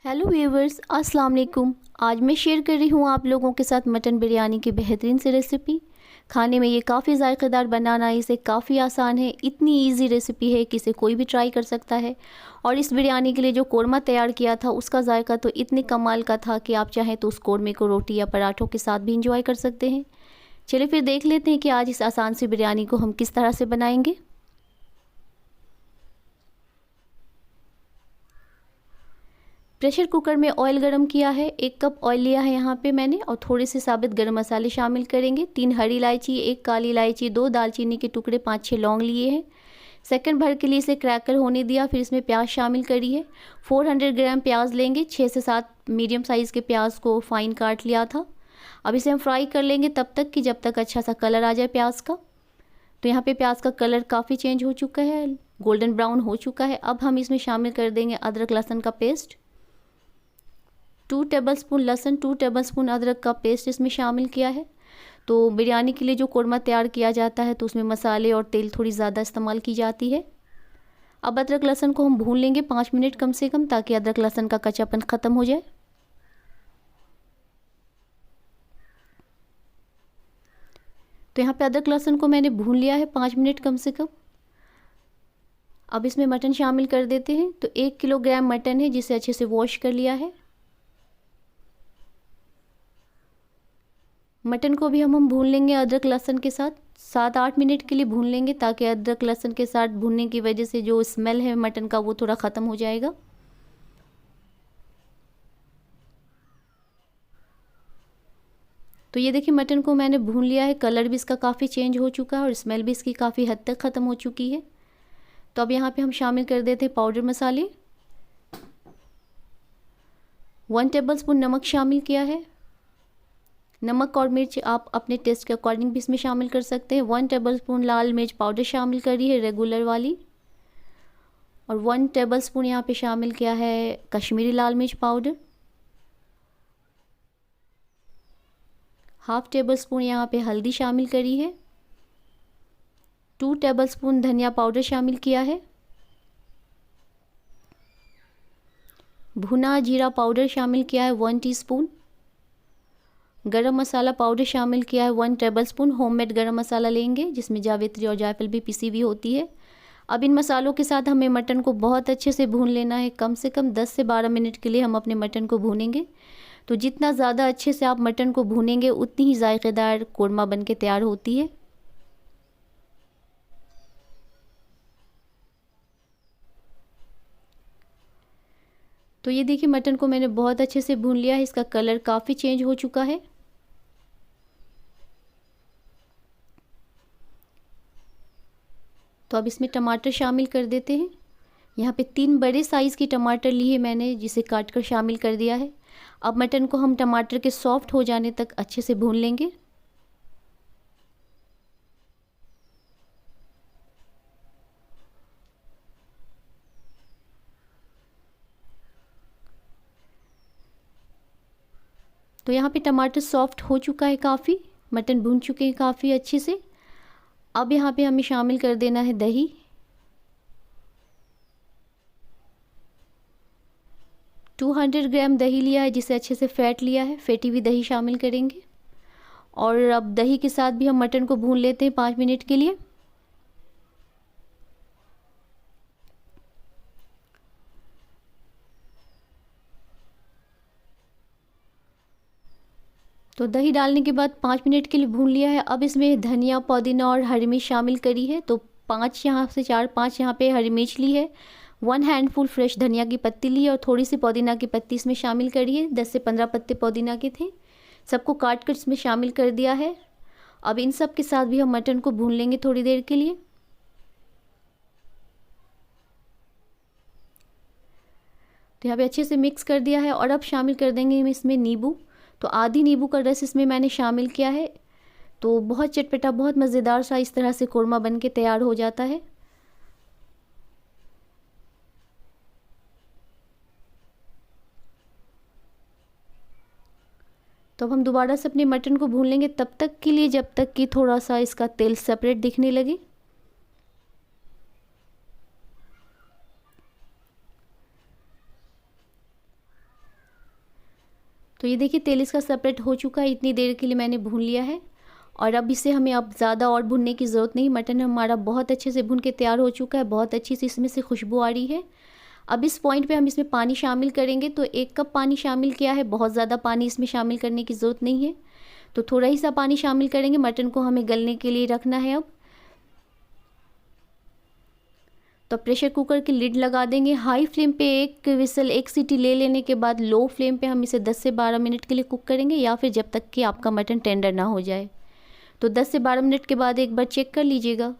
Hello viewers, अस्सलाम वालेकुम। आज मैं शेयर कर रही हूँ आप लोगों के साथ मटन बिरयानी की बेहतरीन सी रेसिपी। खाने में ये काफ़ी ज़ायक़ेदार, बनाना इसे काफ़ी आसान है। इतनी इजी रेसिपी है कि इसे कोई भी ट्राई कर सकता है। और इस बिरयानी के लिए जो कोरमा तैयार किया था उसका जायका तो इतने कमाल का था कि आप चाहें तो उस कोरमे को रोटी या पराठों के साथ भी इंजॉय कर सकते हैं। चलिए फिर देख लेते हैं कि आज इस आसान सी बिरयानी को हम किस तरह से बनाएंगे। प्रेशर कुकर में ऑयल गरम किया है। 1 कप ऑयल लिया है यहाँ पे मैंने, और थोड़े से साबित गरम मसाले शामिल करेंगे। 3 हरी इलायची, 1 काली इलायची, 2 दालचीनी के टुकड़े, 5-6 लौंग लिए हैं। सेकंड भर के लिए इसे क्रैकर होने दिया। फिर इसमें प्याज शामिल करी है। 400 ग्राम प्याज लेंगे। 6 से 7 मीडियम साइज़ के प्याज को फाइन काट लिया था। अब इसे हम फ्राई कर लेंगे तब तक कि जब तक अच्छा सा कलर आ जाए प्याज का। तो यहाँ पे प्याज का कलर काफ़ी चेंज हो चुका है, गोल्डन ब्राउन हो चुका है। अब हम इसमें शामिल कर देंगे अदरक लहसुन का पेस्ट। 2 टेबलस्पून लहसुन, 2 टेबलस्पून अदरक का पेस्ट इसमें शामिल किया है। तो बिरयानी के लिए जो कोरमा तैयार किया जाता है तो उसमें मसाले और तेल थोड़ी ज़्यादा इस्तेमाल की जाती है। अब अदरक लहसुन को हम भून लेंगे 5 मिनट कम से कम, ताकि अदरक लहसुन का कच्चापन ख़त्म हो जाए। तो यहाँ पे अदरक लहसुन को मैंने भून लिया है 5 मिनट कम से कम। अब इसमें मटन शामिल कर देते हैं। तो 1 किलोग्राम मटन है, जिसे अच्छे से वॉश कर लिया है। मटन को भी हम भून लेंगे अदरक लहसुन के साथ। 7-8 मिनट के लिए भून लेंगे, ताकि अदरक लहसुन के साथ भूनने की वजह से जो स्मेल है मटन का वो थोड़ा ख़त्म हो जाएगा। तो ये देखिए, मटन को मैंने भून लिया है। कलर भी इसका काफ़ी चेंज हो चुका है और स्मेल भी इसकी काफ़ी हद तक ख़त्म हो चुकी है। तो अब यहाँ पे हम शामिल कर देते हैं पाउडर मसाले। 1 टेबलस्पून नमक शामिल किया है। नमक और मिर्च आप अपने टेस्ट के अकॉर्डिंग भी इसमें शामिल कर सकते हैं। 1 टेबलस्पून लाल मिर्च पाउडर शामिल करी है, रेगुलर वाली। और 1 टेबलस्पून यहाँ पे शामिल किया है कश्मीरी लाल मिर्च पाउडर। 1/2 टेबलस्पून यहाँ पे हल्दी शामिल करी है। 2 टेबलस्पून धनिया पाउडर शामिल किया है। भुना जीरा पाउडर शामिल किया है 1 टीस्पून। गरम मसाला पाउडर शामिल किया है 1 टेबलस्पून। होममेड गरम मसाला लेंगे, जिसमें जावित्री और जायफल भी पिसी हुई होती है। अब इन मसालों के साथ हमें मटन को बहुत अच्छे से भून लेना है। कम से कम 10 से 12 मिनट के लिए हम अपने मटन को भूनेंगे। तो जितना ज़्यादा अच्छे से आप मटन को भूनेंगे, उतनी ही जायकेदार कोरमा बन के तैयार होती है। तो ये देखिए, मटन को मैंने बहुत अच्छे से भून लिया है। इसका कलर काफ़ी चेंज हो चुका है। तो अब इसमें टमाटर शामिल कर देते हैं। यहाँ पे 3 बड़े साइज़ की टमाटर लिए मैंने, जिसे काट कर शामिल कर दिया है। अब मटन को हम टमाटर के सॉफ्ट हो जाने तक अच्छे से भून लेंगे। तो यहाँ पे टमाटर सॉफ्ट हो चुका है काफ़ी, मटन भून चुके हैं काफ़ी अच्छे से। अब यहाँ पे हमें शामिल कर देना है दही। 200 ग्राम दही लिया है, जिसे अच्छे से फेंट लिया है। फेंटी हुई दही शामिल करेंगे। और अब दही के साथ भी हम मटन को भून लेते हैं 5 मिनट के लिए। तो दही डालने के बाद 5 मिनट के लिए भून लिया है। अब इसमें धनिया, पुदीना और हरी मिर्च शामिल करी है। तो 5 यहाँ से 4-5 यहाँ पे हरी मिर्च ली है। 1 हैंडफुल फ्रेश धनिया की पत्ती ली है, और थोड़ी सी पुदीना की पत्ती इसमें शामिल करी है। 10 से 15 पत्ते पुदीना के थे। सबको काट कर इसमें शामिल कर दिया है। अब इन सब के साथ भी हम मटन को भून लेंगे थोड़ी देर के लिए। तो यहाँ पे अच्छे से मिक्स कर दिया है। और अब शामिल कर देंगे हम इसमें नींबू। तो आधी नींबू का रस इसमें मैंने शामिल किया है। तो बहुत चटपटा, बहुत मज़ेदार सा इस तरह से कोरमा बन के तैयार हो जाता है। तो अब हम दोबारा से अपने मटन को भून लेंगे तब तक के लिए, जब तक कि थोड़ा सा इसका तेल सेपरेट दिखने लगे। तो ये देखिए तेल इसका सेपरेट हो चुका है, इतनी देर के लिए मैंने भून लिया है। और अब इसे हमें अब ज़्यादा और भुनने की ज़रूरत नहीं, मटन हमारा बहुत अच्छे से भुन के तैयार हो चुका है, बहुत अच्छी सी इसमें से खुशबू आ रही है। अब इस पॉइंट पे हम इसमें पानी शामिल करेंगे, तो 1 कप पानी शामिल किया है, बहुत ज़्यादा पानी इसमें शामिल करने की ज़रूरत नहीं है, तो थोड़ा ही सा पानी शामिल करेंगे। मटन को हमें गलने के लिए रखना है अब। तो प्रेशर कुकर की लिड लगा देंगे, हाई फ्लेम पे 1 विसल 1 सीटी ले लेने के बाद लो फ्लेम पे हम इसे 10 से 12 मिनट के लिए कुक करेंगे, या फिर जब तक कि आपका मटन टेंडर ना हो जाए। तो 10 से 12 मिनट के बाद एक बार चेक कर लीजिएगा।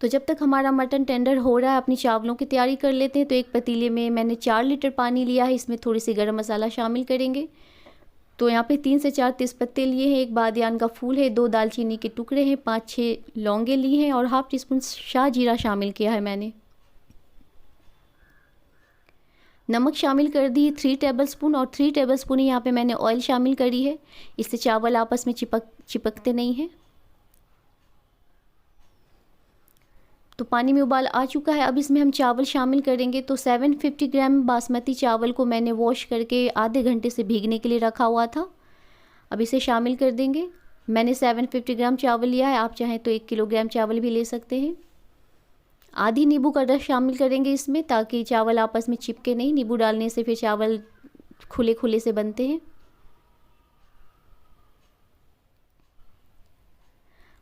तो जब तक हमारा मटन टेंडर हो रहा है अपनी चावलों की तैयारी कर लेते हैं। तो एक पतीले में मैंने 4 लीटर पानी लिया है, इसमें थोड़ी सी गरम मसाला शामिल करेंगे। तो यहाँ पे 3 से 4 तेज़पत्ते लिए हैं, 1 बादियान का फूल है, 2 दालचीनी के टुकड़े हैं, 5-6 लौंगे लिए हैं और हाफ़ टी स्पून शाह जीरा शामिल किया है मैंने। नमक शामिल कर दी 3 टेबलस्पून, और 3 टेबलस्पून ही यहाँ पे मैंने ऑयल शामिल करी है, इससे चावल आपस में चिपकते नहीं हैं। तो पानी में उबाल आ चुका है, अब इसमें हम चावल शामिल करेंगे। तो 750 ग्राम बासमती चावल को मैंने वॉश करके आधे घंटे से भीगने के लिए रखा हुआ था, अब इसे शामिल कर देंगे। मैंने 750 ग्राम चावल लिया है, आप चाहें तो 1 किलोग्राम चावल भी ले सकते हैं। आधी नींबू का रस शामिल करेंगे इसमें, ताकि चावल आपस में चिपके नहीं, नींबू डालने से फिर चावल खुले खुले से बनते हैं।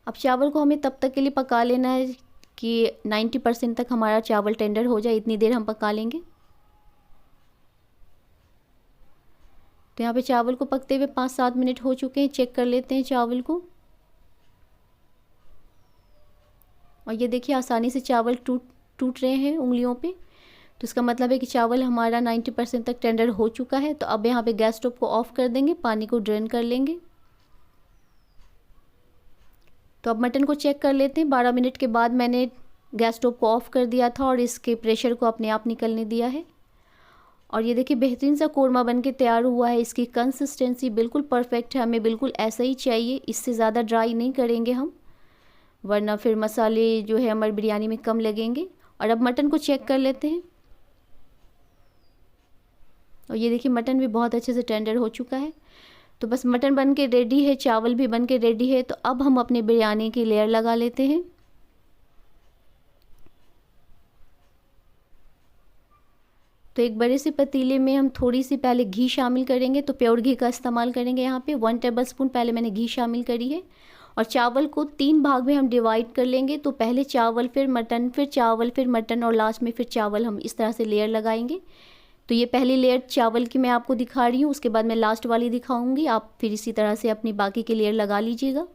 अब चावल को हमें तब तक के लिए पका लेना है कि 90% तक हमारा चावल टेंडर हो जाए, इतनी देर हम पका लेंगे। तो यहाँ पे चावल को पकते हुए 5-7 मिनट हो चुके हैं, चेक कर लेते हैं चावल को। और ये देखिए आसानी से चावल टूट रहे हैं उंगलियों पे, तो इसका मतलब है कि चावल हमारा 90% तक टेंडर हो चुका है। तो अब यहाँ पे गैस स्टोव को ऑफ कर देंगे, पानी को ड्रेन कर लेंगे। तो अब मटन को चेक कर लेते हैं। 12 मिनट के बाद मैंने गैस स्टोव को ऑफ़ कर दिया था और इसके प्रेशर को अपने आप निकलने दिया है। और ये देखिए बेहतरीन सा कोरमा बन के तैयार हुआ है, इसकी कंसिस्टेंसी बिल्कुल परफेक्ट है, हमें बिल्कुल ऐसा ही चाहिए, इससे ज़्यादा ड्राई नहीं करेंगे हम, वरना फिर मसाले जो है हमारी बिरयानी में कम लगेंगे। और अब मटन को चेक कर लेते हैं। और ये देखिए मटन भी बहुत अच्छे से टेंडर हो चुका है। तो बस मटन बन के रेडी है, चावल भी बन के रेडी है। तो अब हम अपने बिरयानी की लेयर लगा लेते हैं। तो एक बड़े से पतीले में हम थोड़ी सी पहले घी शामिल करेंगे, तो प्योर घी का इस्तेमाल करेंगे। यहाँ पे 1 टेबलस्पून पहले मैंने घी शामिल करी है। और चावल को 3 भाग में हम डिवाइड कर लेंगे, तो पहले चावल, फिर मटन, फिर चावल, फिर मटन और लास्ट में फिर चावल, हम इस तरह से लेयर लगाएंगे। तो ये पहली लेयर चावल की मैं आपको दिखा रही हूँ, उसके बाद मैं लास्ट वाली दिखाऊंगी, आप फिर इसी तरह से अपनी बाकी की लेयर लगा लीजिएगा।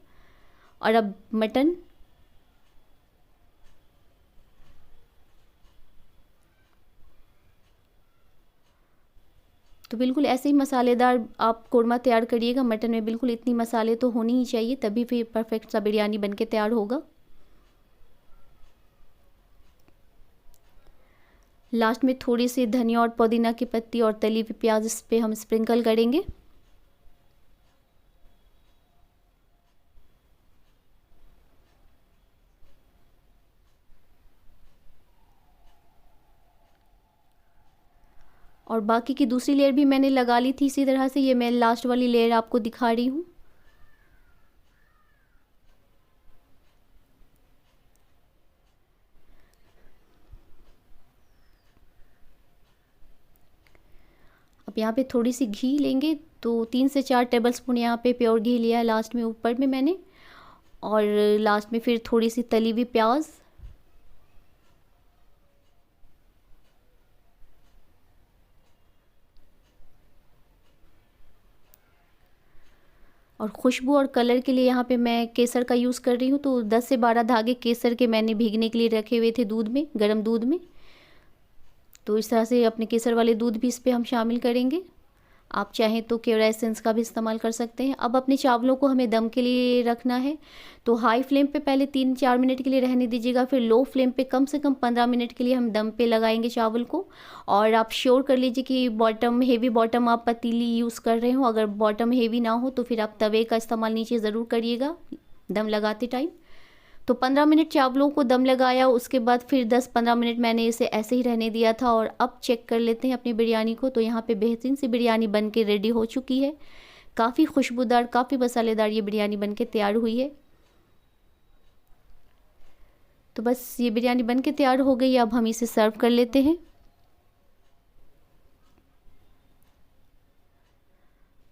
और अब मटन, तो बिल्कुल ऐसे ही मसालेदार आप कोरमा तैयार करिएगा। मटन में बिल्कुल इतनी मसाले तो होनी ही चाहिए, तभी फिर परफेक्ट सा बिरयानी बन के तैयार होगा। लास्ट में थोड़ी सी धनिया और पुदीना की पत्ती और तली हुई प्याज इस पर हम स्प्रिंकल करेंगे। और बाकी की दूसरी लेयर भी मैंने लगा ली थी इसी तरह से, ये मैं लास्ट वाली लेयर आपको दिखा रही हूँ। अब यहाँ पे थोड़ी सी घी लेंगे, तो 3 से 4 टेबलस्पून यहाँ पे प्योर घी लिया है लास्ट में ऊपर में मैंने। और लास्ट में फिर थोड़ी सी तली हुई प्याज, और खुशबू और कलर के लिए यहाँ पे मैं केसर का यूज़ कर रही हूँ। तो 10 से 12 धागे केसर के मैंने भीगने के लिए रखे हुए थे दूध में, गर्म दूध में। तो इस तरह से अपने केसर वाले दूध भी इस पर हम शामिल करेंगे। आप चाहें तो केवड़ा एसेंस का भी इस्तेमाल कर सकते हैं। अब अपने चावलों को हमें दम के लिए रखना है, तो हाई फ्लेम पे पहले 3-4 मिनट के लिए रहने दीजिएगा, फिर लो फ्लेम पे कम से कम 15 मिनट के लिए हम दम पे लगाएंगे चावल को। और आप श्योर कर लीजिए कि बॉटम, हेवी बॉटम आप पतीली यूज़ कर रहे हो। अगर बॉटम हेवी ना हो तो फिर आप तवे का इस्तेमाल नीचे ज़रूर करिएगा दम लगाते टाइम। तो 15 मिनट चावलों को दम लगाया, उसके बाद फिर 10-15 मिनट मैंने इसे ऐसे ही रहने दिया था। और अब चेक कर लेते हैं अपनी बिरयानी को। तो यहाँ पे बेहतरीन सी बिरयानी बन के रेडी हो चुकी है। काफ़ी खुशबूदार, काफ़ी मसालेदार ये बिरयानी बन के तैयार हुई है। तो बस ये बिरयानी बन के तैयार हो गई। अब हम इसे सर्व कर लेते हैं।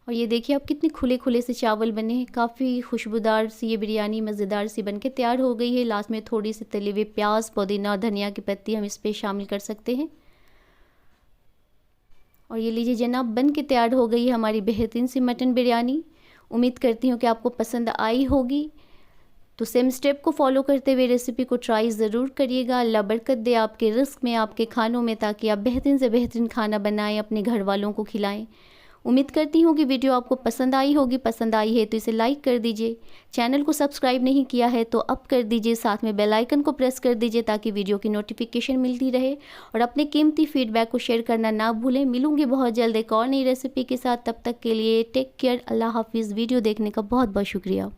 और ये देखिए आप कितने खुले खुले से चावल बने हैं। काफ़ी खुशबूदार सी ये बिरयानी मज़ेदार सी बनके तैयार हो गई है। लास्ट में थोड़ी सी तले हुए प्याज, पुदीना, धनिया की पत्ती हम इस पर शामिल कर सकते हैं। और ये लीजिए जनाब, बन के तैयार हो गई है हमारी बेहतरीन सी मटन बिरयानी। उम्मीद करती हूँ कि आपको पसंद आई होगी। तो सेम स्टेप को फॉलो करते हुए रेसिपी को ट्राई ज़रूर करिएगा। अल्लाह बरकत दे आपके रिस्क में, आपके खानों में, ताकि आप बेहतरीन से बेहतरीन खाना बनाएं, अपने घर वालों को खिलाएं। उम्मीद करती हूँ कि वीडियो आपको पसंद आई होगी। पसंद आई है तो इसे लाइक कर दीजिए। चैनल को सब्सक्राइब नहीं किया है तो अब कर दीजिए। साथ में बेल आइकन को प्रेस कर दीजिए ताकि वीडियो की नोटिफिकेशन मिलती रहे। और अपने कीमती फीडबैक को शेयर करना ना भूलें। मिलूंगी बहुत जल्द एक और नई रेसिपी के साथ। तब तक के लिए टेक केयर। अल्लाह हाफिज़। वीडियो देखने का बहुत बहुत शुक्रिया।